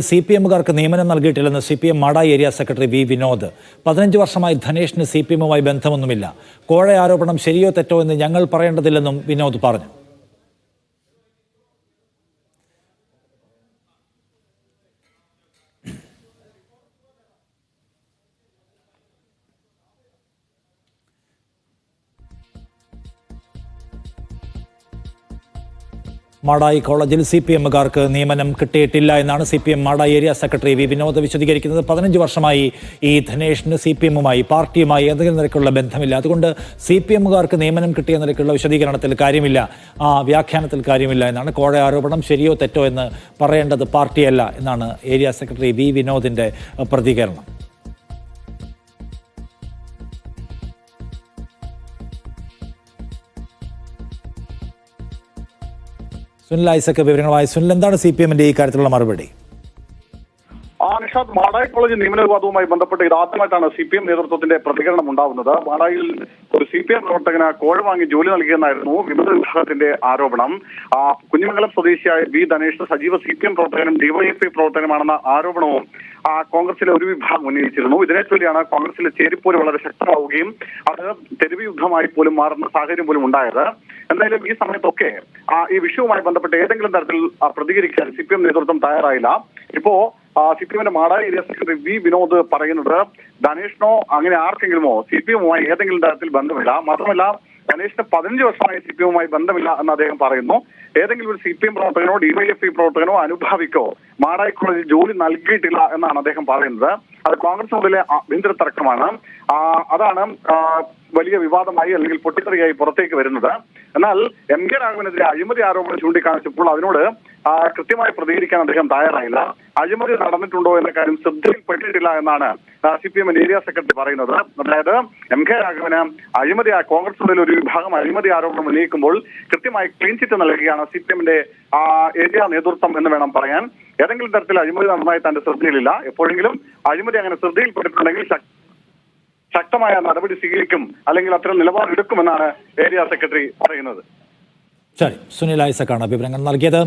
CPM-കാർക്ക് നിയമനം നൽകിയിട്ടില്ലെന്ന് CPM Madayi area secretary V Vinod. 15 വർഷമായി ധനേഷിന് CPM-മായി ബന്ധമൊന്നുമില്ല. കോഴ ആരോപണം ശരിയോ തെറ്റോ എന്ന് ഞങ്ങൾ പറയേണ്ടതില്ലെന്നും വിനോദ് പറഞ്ഞു. മാടായി കോളേജിൽ CPM-കാർക്ക് നിയമനം കിട്ടിയിട്ടില്ല എന്നാണ് CPM Madayi area secretary V Vinod വിശദീകരിക്കുന്നത്. 15 വർഷമായി ഈ ധനേഷിന് CPM-മായി പാർട്ടിയുമായി എന്തെങ്കിലും നിലയ്ക്കുള്ള ബന്ധമില്ല. അതുകൊണ്ട് CPM-കാർക്ക് നിയമനം കിട്ടിയ നിലയ്ക്കുള്ള വിശദീകരണത്തിൽ കാര്യമില്ല, വ്യാഖ്യാനത്തിൽ കാര്യമില്ല എന്നാണ്. കോഴ ആരോപണം ശരിയോ തെറ്റോ എന്ന് പറയേണ്ടത് പാർട്ടിയല്ല എന്നാണ് ഏരിയ സെക്രട്ടറി വി വിനോദിന്റെ പ്രതികരണം. സുനിൽ ഐസക് വിവരങ്ങളുമായി. സുനിൽ, എന്താണ് CPM-ന്റെ ഈ കാര്യത്തിലുള്ള മറുപടി? നിഷാദ്, മാടായി കോളേജ് നിയമന വിവാദവുമായി ബന്ധപ്പെട്ട് ഇതാദ്യമായിട്ടാണ് CPM നേതൃത്വത്തിന്റെ പ്രതികരണം ഉണ്ടാവുന്നത്. മാടായിൽ ഒരു CPM പ്രവർത്തകന് കോഴ വാങ്ങി ജോലി നൽകിയെന്നായിരുന്നു വിമത വിഭാഗത്തിന്റെ ആരോപണം. കുഞ്ഞിമംഗലം സ്വദേശിയായ വി ധനേഷ് സജീവ CPM പ്രവർത്തകനും DYFI പ്രവർത്തകനുമാണെന്ന ആരോപണവും കോൺഗ്രസിലെ ഒരു വിഭാഗം ഉന്നയിച്ചിരുന്നു. ഇതിനെ ചൊല്ലിയാണ് കോൺഗ്രസിലെ ചേരിപ്പോര് വളരെ ശക്തമാവുകയും അത് തെരുവ് യുദ്ധമായി പോലും മാറുന്ന സാഹചര്യം പോലും ഉണ്ടായത്. എന്തായാലും ഈ സമയത്തൊക്കെ ഈ വിഷയവുമായി ബന്ധപ്പെട്ട് ഏതെങ്കിലും തരത്തിൽ പ്രതികരിക്കാൻ CPM നേതൃത്വം തയ്യാറായില്ല. ഇപ്പോ CPM-ന്റെ Madayi area secretary V Vinod പറയുന്നത് ധനേഷിനോ അങ്ങനെ ആർക്കെങ്കിലുമോ CPM-വുമായി ഏതെങ്കിലും തരത്തിൽ ബന്ധമില്ല. മാത്രമല്ല, ധനേഷിന് 15 വർഷമായി CPM-വുമായി ബന്ധമില്ല എന്ന് അദ്ദേഹം പറയുന്നു. ഏതെങ്കിലും ഒരു CPM പ്രവർത്തകനോ DYFI പ്രവർത്തകനോ അനുഭാവിക്കോ മാടായി കോളേജിൽ ജോലി നൽകിയിട്ടില്ല എന്നാണ് അദ്ദേഹം പറയുന്നത്. അത് കോൺഗ്രസിനുള്ളിലെ ആഭ്യന്തര തർക്കമാണ്. അതാണ് വലിയ വിവാദമായി അല്ലെങ്കിൽ പൊട്ടിത്തെറിയായി പുറത്തേക്ക് വരുന്നത്. എന്നാൽ MK രാഘവനെതിരെ അഴിമതി ആരോപണം ചൂണ്ടിക്കാണിച്ചപ്പോൾ അതിനോട് കൃത്യമായി പ്രതികരിക്കാൻ അദ്ദേഹം തയ്യാറായില്ല. അഴിമതി നടന്നിട്ടുണ്ടോ എന്ന കാര്യം ശ്രദ്ധയിൽപ്പെട്ടിട്ടില്ല എന്നാണ് CPM-ന്റെ ഏരിയ സെക്രട്ടറി പറയുന്നത്. അതായത് MK രാഘവന് അഴിമതി, കോൺഗ്രസിനുള്ളിൽ ഒരു വിഭാഗം അഴിമതി ആരോപണം ഉന്നയിക്കുമ്പോൾ കൃത്യമായി ക്ലീൻ ചിറ്റ് നൽകുകയാണ് CPM-ന്റെ ഏരിയ നേതൃത്വം എന്ന് വേണം പറയാൻ. ഏതെങ്കിലും തരത്തിൽ അഴിമതി നടന്നതായി തന്റെ ശ്രദ്ധയിലില്ല. എപ്പോഴെങ്കിലും അഴിമതി അങ്ങനെ ശ്രദ്ധയിൽപ്പെട്ടിട്ടുണ്ടെങ്കിൽ ശക്തമായ നടപടി സ്വീകരിക്കും, അല്ലെങ്കിൽ അത്തരം നിലപാടെടുക്കുമെന്നാണ് ഏരിയ സെക്രട്ടറി പറയുന്നത്. ശരി, സുനിൽ ഐസക്കാണ് വിവരങ്ങൾ നൽകിയത്.